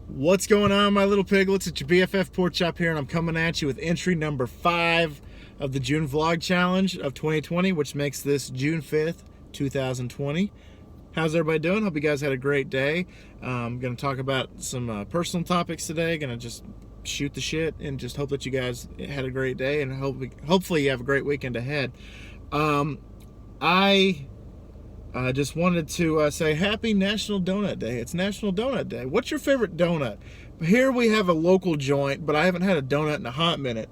What's going on, my little piglets? It's your BFF Pork Chop here, and I'm coming at you with entry number 5 of the June Vlog Challenge of 2020, which makes this June 5th, 2020. How's everybody doing? Hope you guys had a great day. I'm going to talk about some personal topics today. Going to just shoot the shit and just hope that you guys had a great day, and hopefully you have a great weekend ahead. I just wanted to say Happy National Donut Day. It's National Donut Day. What's your favorite donut? Here we have a local joint, but I haven't had a donut in a hot minute.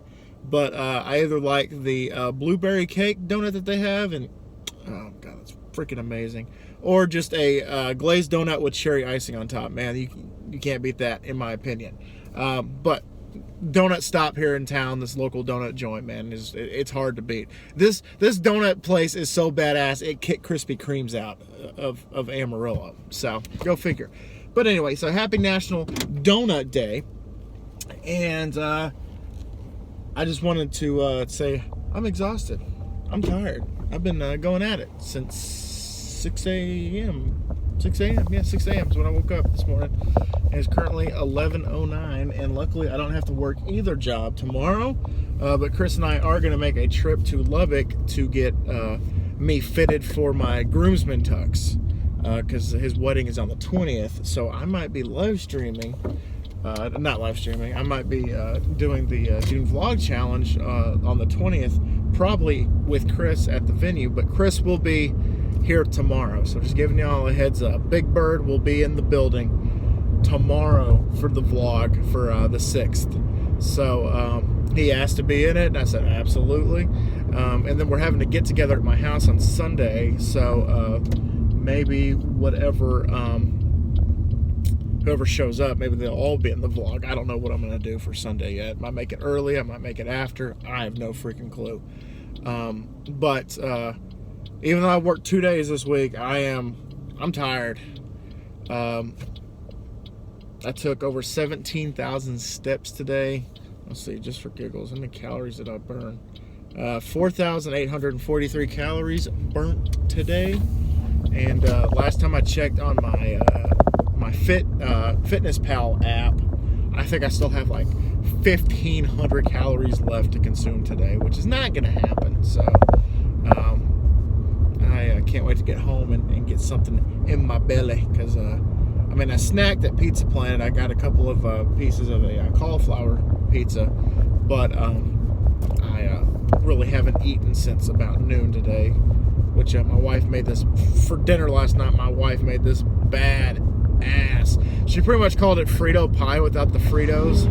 But I either like the blueberry cake donut that they have, and oh god, it's freaking amazing. Or just a glazed donut with cherry icing on top. Man, you can't beat that, in my opinion. But donut stop here in town, this local donut joint, man, it's hard to beat. This donut place is so badass, it kicked Krispy Kremes out of Amarillo. So go figure. But anyway, so happy National Donut Day, and I just wanted to say I'm exhausted. I'm tired. I've been going at it since 6 a.m. 6 a.m. Yeah, 6 a.m. is when I woke up this morning. And it's currently 11:09, and luckily I don't have to work either job tomorrow. But Chris and I are going to make a trip to Lubbock to get me fitted for my groomsman tux, because his wedding is on the 20th. So I might be live streaming. Not live streaming. I might be doing the June Vlog Challenge on the 20th, probably with Chris at the venue. But Chris will be here tomorrow, so just giving y'all a heads up. Big Bird will be in the building tomorrow for the vlog for the 6th. So he asked to be in it, and I said absolutely. And then we're having to get together at my house on Sunday, so maybe whatever whoever shows up, maybe they'll all be in the vlog. I don't know what I'm gonna do for Sunday yet. I might make it early, I might make it after. I have no freaking clue. But even though I worked 2 days this week, I'm tired. I took over 17,000 steps today. Let's see, just for giggles, how many calories did I burn? 4,843 calories burnt today. And last time I checked on my Fitness Pal app, I think I still have like 1,500 calories left to consume today, which is not gonna happen. So I can't wait to get home and get something in my belly, because I snacked at Pizza Planet. I got a couple of pieces of a cauliflower pizza, but I really haven't eaten since about noon today, which my wife made this for dinner last night. My wife made this bad ass. She pretty much called it Frito pie without the Fritos.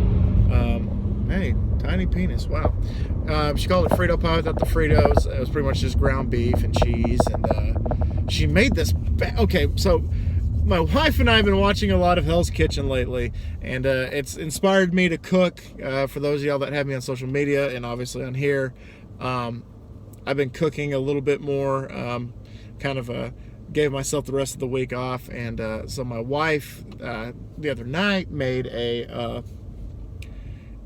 Hey, tiny penis, wow. She called it Frito pie without the Fritos. It was pretty much just ground beef and cheese, and she made this okay, so my wife and I have been watching a lot of Hell's Kitchen lately, and it's inspired me to cook. For those of y'all that have me on social media and obviously on here, I've been cooking a little bit more, gave myself the rest of the week off, and so my wife the other night made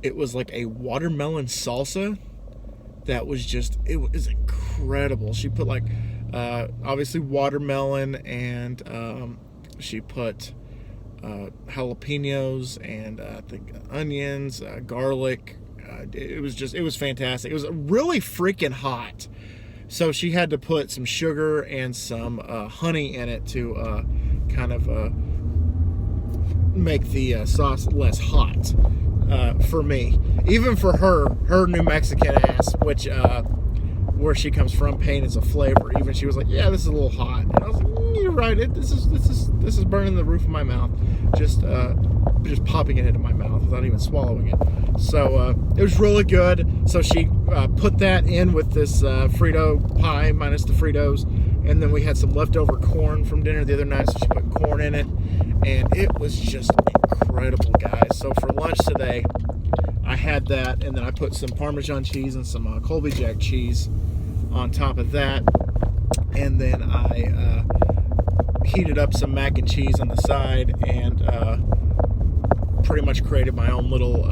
it was like a watermelon salsa that was it was incredible. She put like obviously watermelon, and she put jalapenos, and I think onions, garlic. It was fantastic. It was really freaking hot, so she had to put some sugar and some honey in it to make the sauce less hot for me. Even for her New Mexican ass, which where she comes from, pain is a flavor. Even she was like, yeah, this is a little hot. And I was like, you're right. This is burning the roof of my mouth. Just popping it into my mouth without even swallowing it. So it was really good. So she put that in with this Frito pie minus the Fritos, and then we had some leftover corn from dinner the other night, so she put corn in it, and it was just incredible, guys. So for lunch today, I had that, and then I put some Parmesan cheese and some Colby Jack cheese on top of that, and then I heated up some mac and cheese on the side, and pretty much created my own little.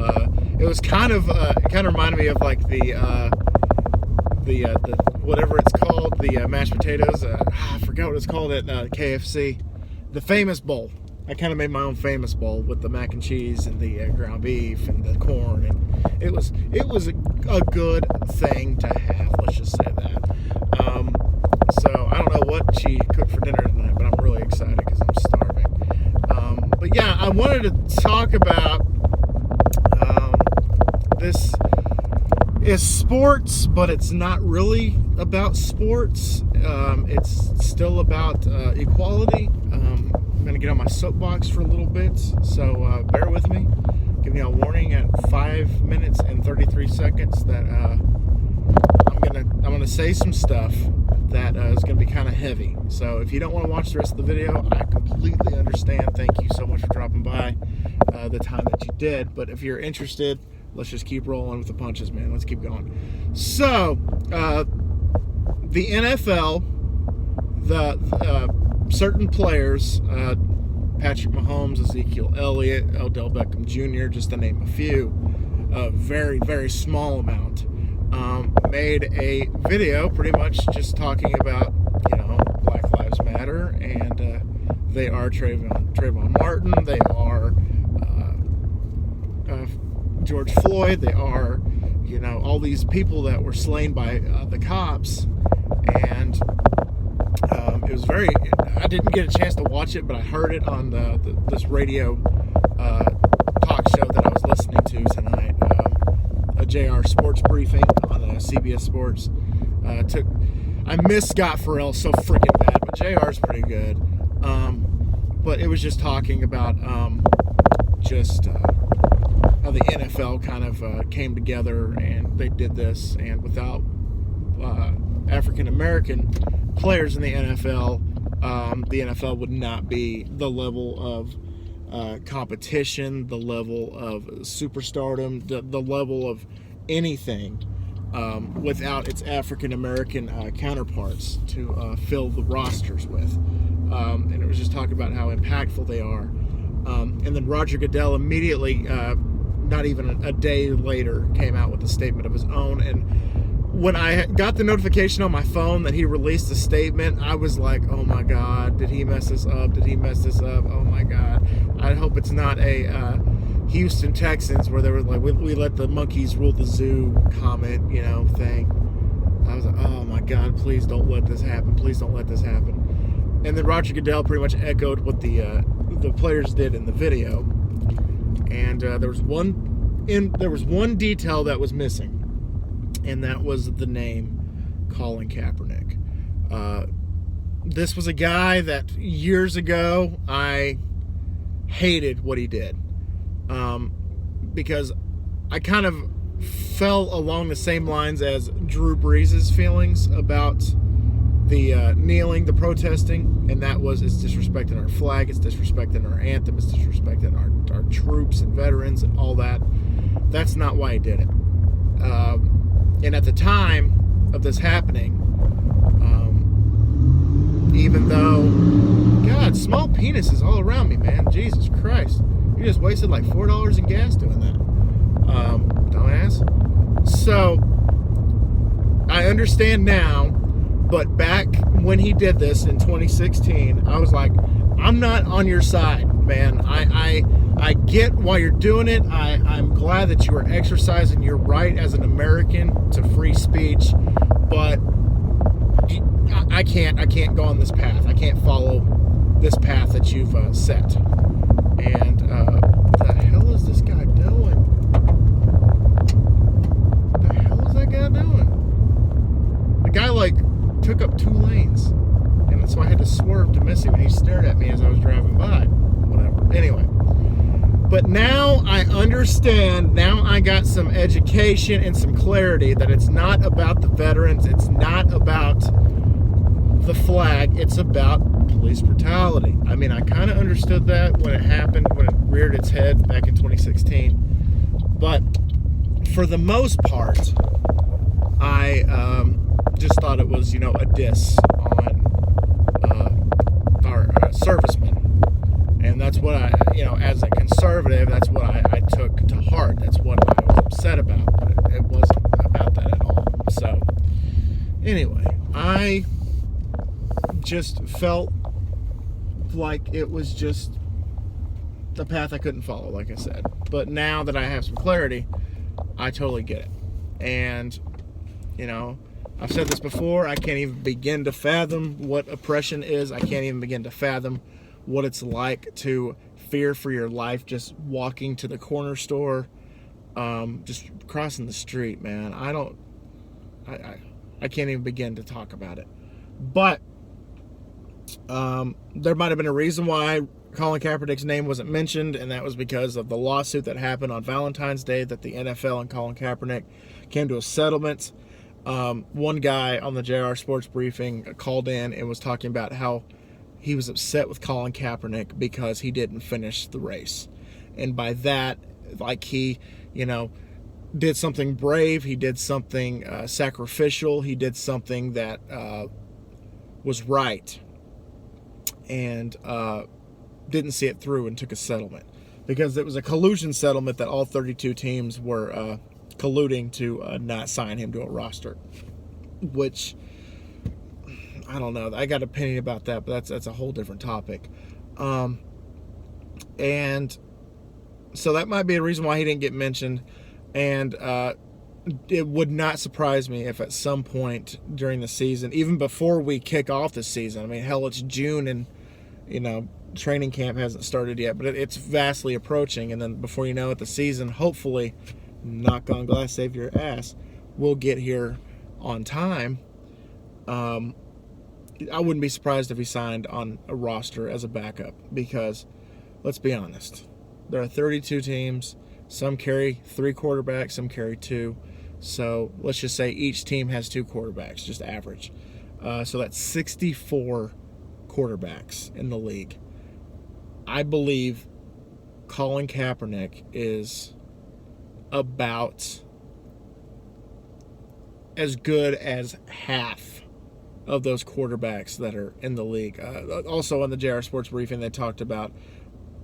It was kind of reminded me of like the whatever it's called, the mashed potatoes. I forgot what it's called at KFC, the famous bowl. I kind of made my own famous bowl with the mac and cheese and the ground beef and the corn, and it was a good thing to have. Let's just say that. So I don't know what she cooked for dinner tonight, but I'm really excited because I'm starving. But yeah, I wanted to talk about this is sports, but it's not really about sports. It's still about equality. I'm going to get on my soapbox for a little bit, so bear with me. Giving you a warning at 5 minutes and 33 seconds that I'm gonna say some stuff that is going to be kind of heavy. So if you don't want to watch the rest of the video, I completely understand. Thank you so much for dropping by the time that you did. But if you're interested, let's just keep rolling with the punches, man. Let's keep going. So the NFL, the certain players, Patrick Mahomes, Ezekiel Elliott, Odell Beckham Jr., just to name a few, a very, very small amount, made a video pretty much just talking about, Black Lives Matter, and they are Trayvon Martin, they are George Floyd, they are, all these people that were slain by the cops, and it was very, I didn't get a chance to watch it, but I heard it on this radio talk show that I was listening to tonight, a JR Sports Briefing on CBS Sports. I miss Scott Farrell so freaking bad, but JR's pretty good. But it was just talking about how the NFL kind of came together and they did this, and without African American players in the NFL would not be the level of competition, the level of superstardom, the level of anything without its African American counterparts to fill the rosters with. And it was just talking about how impactful they are. And then Roger Goodell immediately, not even a day later, came out with a statement of his own. And when I got the notification on my phone that he released a statement, I was like, oh my God, did he mess this up? Did he mess this up? Oh my God. I hope it's not a Houston Texans where they were like, we let the monkeys rule the zoo comment, thing. I was like, oh my God, please don't let this happen. Please don't let this happen. And then Roger Goodell pretty much echoed what the players did in the video. And there was one detail that was missing, and that was the name Colin Kaepernick. This was a guy that years ago I hated what he did, because I kind of fell along the same lines as Drew Brees' feelings about the kneeling, the protesting, and that was, it's disrespecting our flag, it's disrespecting our anthem, it's disrespecting our troops and veterans and all that. That's not why he did it. And at the time of this happening, even though, God, small penises all around me, man. Jesus Christ. You just wasted like $4 in gas doing that. Dumbass. So, I understand now, but back when he did this in 2016, I was like, I'm not on your side, man. I get why you're doing it. I'm glad that you are exercising your right as an American to free speech, but I can't go on this path. I can't follow this path that you've set. And what the hell is this guy doing? What the hell is that guy doing? The guy took up 2 lanes, and so I had to swerve to miss him, and he stared at me as I was driving by. Whatever. Anyway. But now I understand, now I got some education and some clarity that it's not about the veterans, it's not about the flag, it's about police brutality. I mean, I kind of understood that when it happened, when it reared its head back in 2016. But for the most part, I just thought it was, a diss on our servicemen. And that's what I, as a conservative, that's what I took to heart. That's what I was upset about. But it wasn't about that at all. So, anyway, I just felt like it was just a path I couldn't follow, like I said. But now that I have some clarity, I totally get it. And, I've said this before, I can't even begin to fathom what oppression is. I can't even begin to fathom what it's like to fear for your life just walking to the corner store, just crossing the street, man. I can't even begin to talk about it. But there might have been a reason why Colin Kaepernick's name wasn't mentioned, and that was because of the lawsuit that happened on Valentine's Day that the NFL and Colin Kaepernick came to a settlement. One guy on the JR Sports Briefing called in and was talking about how he was upset with Colin Kaepernick because he didn't finish the race. And by that, like he, did something brave, he did something sacrificial, he did something that was right, and didn't see it through and took a settlement. Because it was a collusion settlement that all 32 teams were colluding to not sign him to a roster. Which, I don't know. I got an opinion about that, but that's a whole different topic. And so that might be a reason why he didn't get mentioned. And it would not surprise me if at some point during the season, even before we kick off the season, I mean, hell, it's June and, training camp hasn't started yet, but it's vastly approaching. And then before you know it, the season, hopefully, knock on glass, save your ass, will get here on time. I wouldn't be surprised if he signed on a roster as a backup because, let's be honest, there are 32 teams. Some carry 3 quarterbacks, some carry 2. So let's just say each team has 2 quarterbacks, just average. So that's 64 quarterbacks in the league. I believe Colin Kaepernick is about as good as half of those quarterbacks that are in the league. Also on the JR Sports Briefing, they talked about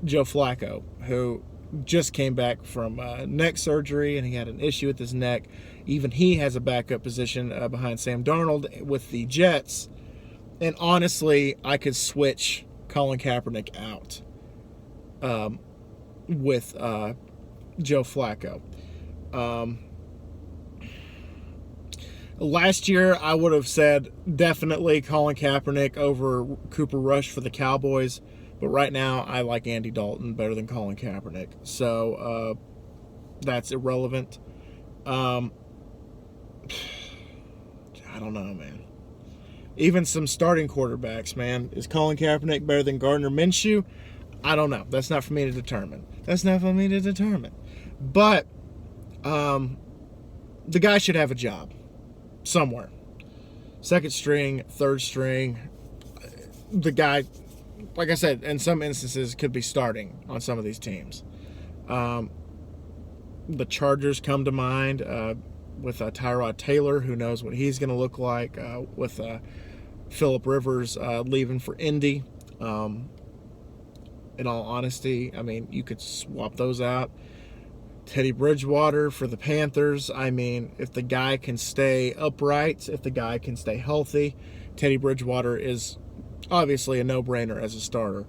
Joe Flacco, who just came back from neck surgery, and he had an issue with his neck. Even he has a backup position behind Sam Darnold with the Jets. And honestly, I could switch Colin Kaepernick out with Joe Flacco. Last year, I would have said definitely Colin Kaepernick over Cooper Rush for the Cowboys. But right now, I like Andy Dalton better than Colin Kaepernick. So that's irrelevant. I don't know, man. Even some starting quarterbacks, man. Is Colin Kaepernick better than Gardner Minshew? I don't know. That's not for me to determine. But the guy should have a job somewhere. Second string, third string. The guy, like I said, in some instances could be starting on some of these teams. The Chargers come to mind with Tyrod Taylor, who knows what he's going to look like, with Phillip Rivers leaving for Indy. In all honesty, I mean, you could swap those out. Teddy Bridgewater for the Panthers. I mean, if the guy can stay upright, if the guy can stay healthy, Teddy Bridgewater is obviously a no-brainer as a starter.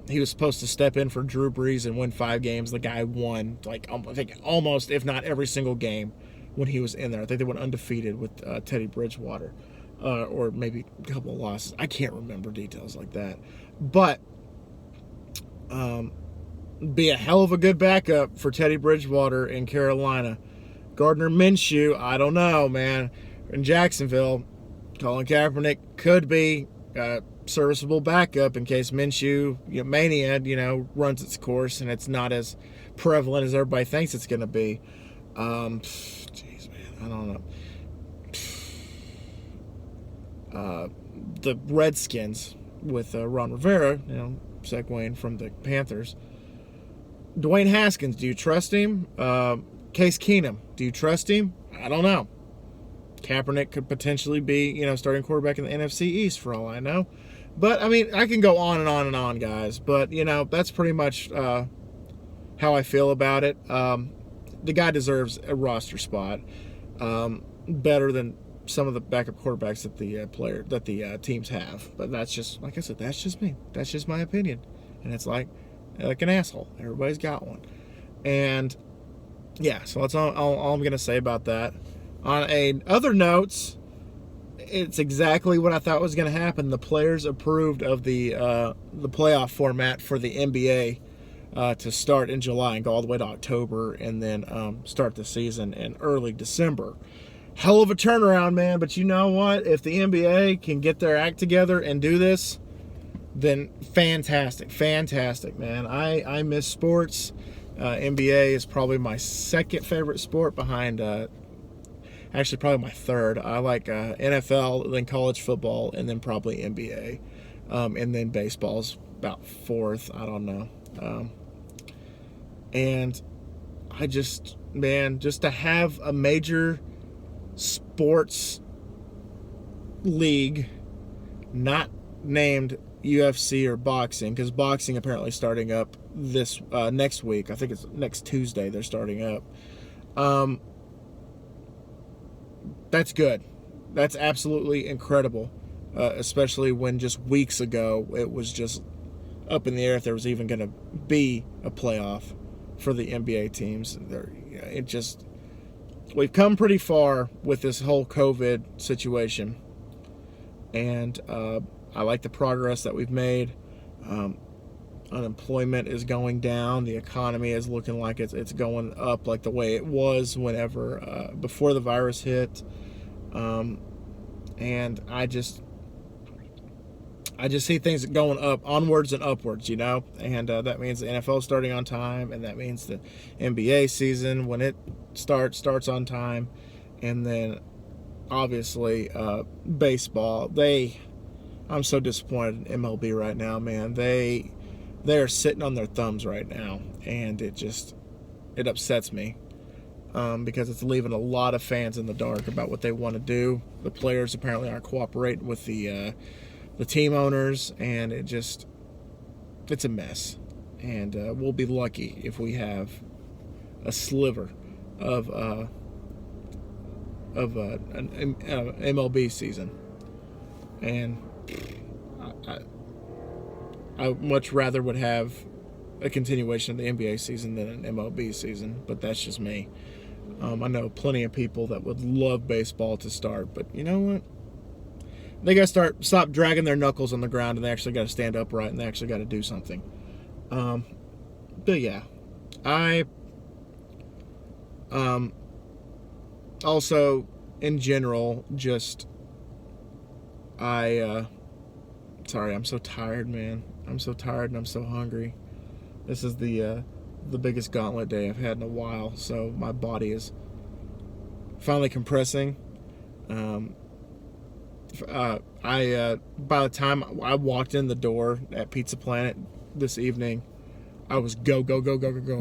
He was supposed to step in for Drew Brees and win 5 games. The guy won, I think, almost, if not every single game when he was in there. I think they went undefeated with Teddy Bridgewater, or maybe a couple of losses. I can't remember details like that. But be a hell of a good backup for Teddy Bridgewater in Carolina. Gardner Minshew, I don't know, man. In Jacksonville, Colin Kaepernick could be a serviceable backup in case Minshew mania, runs its course and it's not as prevalent as everybody thinks it's going to be. Jeez, man, I don't know. The Redskins with Ron Rivera, segueing from the Panthers. Dwayne Haskins, do you trust him? Case Keenum, do you trust him? I don't know. Kaepernick could potentially be, starting quarterback in the NFC East for all I know. But, I mean, I can go on and on and on, guys. But, that's pretty much how I feel about it. The guy deserves a roster spot better than some of the backup quarterbacks that the teams have. But that's just, like I said, that's just me. That's just my opinion. And it's like, like an asshole. Everybody's got one. And yeah, so that's all I'm going to say about that. On other notes, it's exactly what I thought was going to happen. The players approved of the playoff format for the NBA to start in July and go all the way to October, and then start the season in early December. Hell of a turnaround, man. But you know what? If the NBA can get their act together and do this, then fantastic, man. I miss sports. NBA is probably my second favorite sport behind, actually probably my third. I like NFL, then college football, and then probably NBA. And then baseball's about fourth. I don't know. And I just to have a major sports league not named UFC or boxing, because boxing apparently starting up this next week. I think it's next Tuesday they're starting up. That's good. That's absolutely incredible, especially when just weeks ago it was just up in the air if there was even going to be a playoff for the NBA teams. We've come pretty far with this whole COVID situation, and I like the progress that we've made. Unemployment is going down. The economy is looking like it's going up, like the way it was whenever before the virus hit. And I just see things going up, onwards and upwards, you know. And that means the NFL starting on time, and that means the NBA season, when it starts on time, and then obviously baseball. I'm so disappointed in MLB right now, man. They are sitting on their thumbs right now, and it upsets me because it's leaving a lot of fans in the dark about what they want to do. The players apparently aren't cooperating with the team owners, and it's a mess. And we'll be lucky if we have a sliver of an MLB season. And I much rather would have a continuation of the NBA season than an MLB season, but that's just me. I know plenty of people that would love baseball to start, but you know what? They got to stop dragging their knuckles on the ground, and they actually got to stand upright, and they actually got to do something. But yeah, I also in general sorry, I'm so tired, man. I'm so tired and I'm so hungry. This is the biggest gauntlet day I've had in a while, so my body is finally compressing. By the time I walked in the door at Pizza Planet this evening, I was go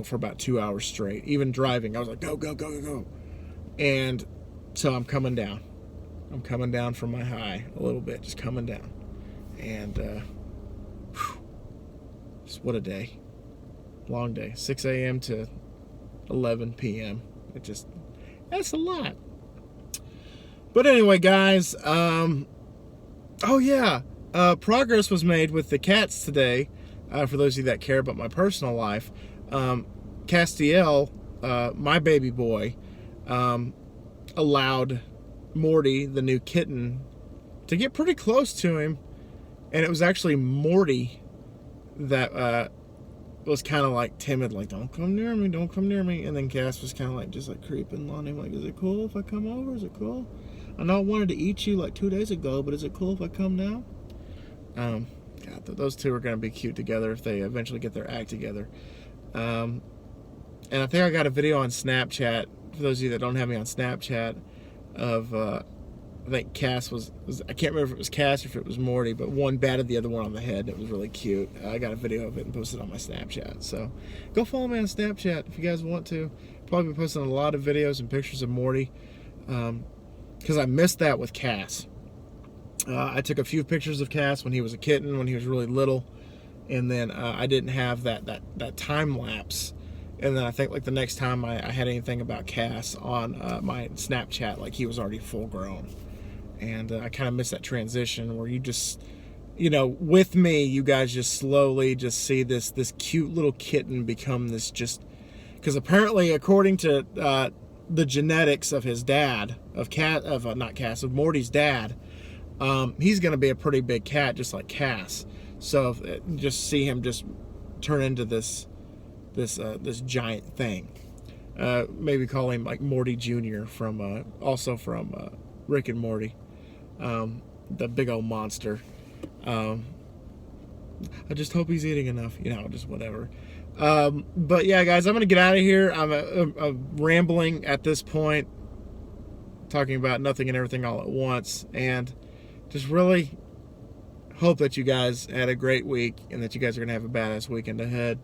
for about 2 hours straight. Even driving, I was like go. And so I'm coming down. I'm coming down from my high a little bit, just coming down. And just what a day. Long day. 6 a.m. to 11 p.m. That's a lot. But anyway, guys, progress was made with the cats today. For those of you that care about my personal life, Castiel, my baby boy, allowed Morty, the new kitten, to get pretty close to him, and it was actually Morty that was kind of like timid, like, don't come near me, and then Cass was kind of like just like creeping on him, like, is it cool if I come over? Is it cool? I know I wanted to eat you like 2 days ago, but is it cool if I come now? God, those two are going to be cute together if they eventually get their act together. And I think I got a video on Snapchat, for those of you that don't have me on Snapchat, of I think Cass was I can't remember if it was Cass or if it was Morty, but one batted the other one on the head. It was really cute. I got a video of it and posted it on my Snapchat. So go follow me on Snapchat if you guys want to. Probably be posting a lot of videos and pictures of Morty, because I missed that with Cass. I took a few pictures of Cass when he was a kitten, when he was really little, and then I didn't have that time lapse. And then I think like the next time I had anything about Cass on my Snapchat, like he was already full grown. And I kind of missed that transition where you just with me, you guys just slowly just see this cute little kitten become this just, because apparently, according to the genetics of his dad, of Morty's dad, he's going to be a pretty big cat, just like Cass. So just see him just turn into this giant thing. Maybe call him like Morty Jr. from Rick and Morty, the big old monster. I just hope he's eating enough, just whatever. But yeah, guys, I'm gonna get out of here. I'm rambling at this point, talking about nothing and everything all at once, and just really hope that you guys had a great week and that you guys are gonna have a badass weekend ahead.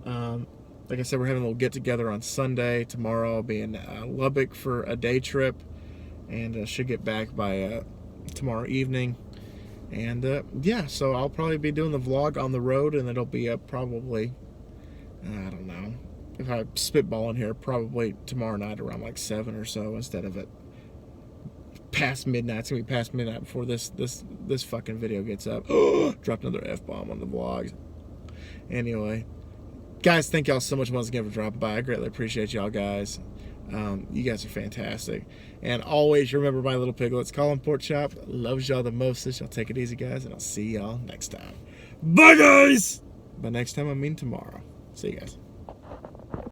Like I said, we're having a little get together on Sunday. Tomorrow I'll be in Lubbock for a day trip, and should get back by tomorrow evening. And yeah, so I'll probably be doing the vlog on the road, and it'll be up probably, I don't know, if I spitball in here, probably tomorrow night around like 7 or so, instead of it past midnight. It's gonna be past midnight before this fucking video gets up. Dropped another F-bomb on the vlogs. Anyway, guys, thank y'all so much once again for dropping by. I greatly appreciate y'all guys. You guys are fantastic. And always remember, my little piglets, Colin Porkchop loves y'all the mostest. Y'all take it easy, guys, and I'll see y'all next time. Bye, guys! By next time, I mean tomorrow. See you guys.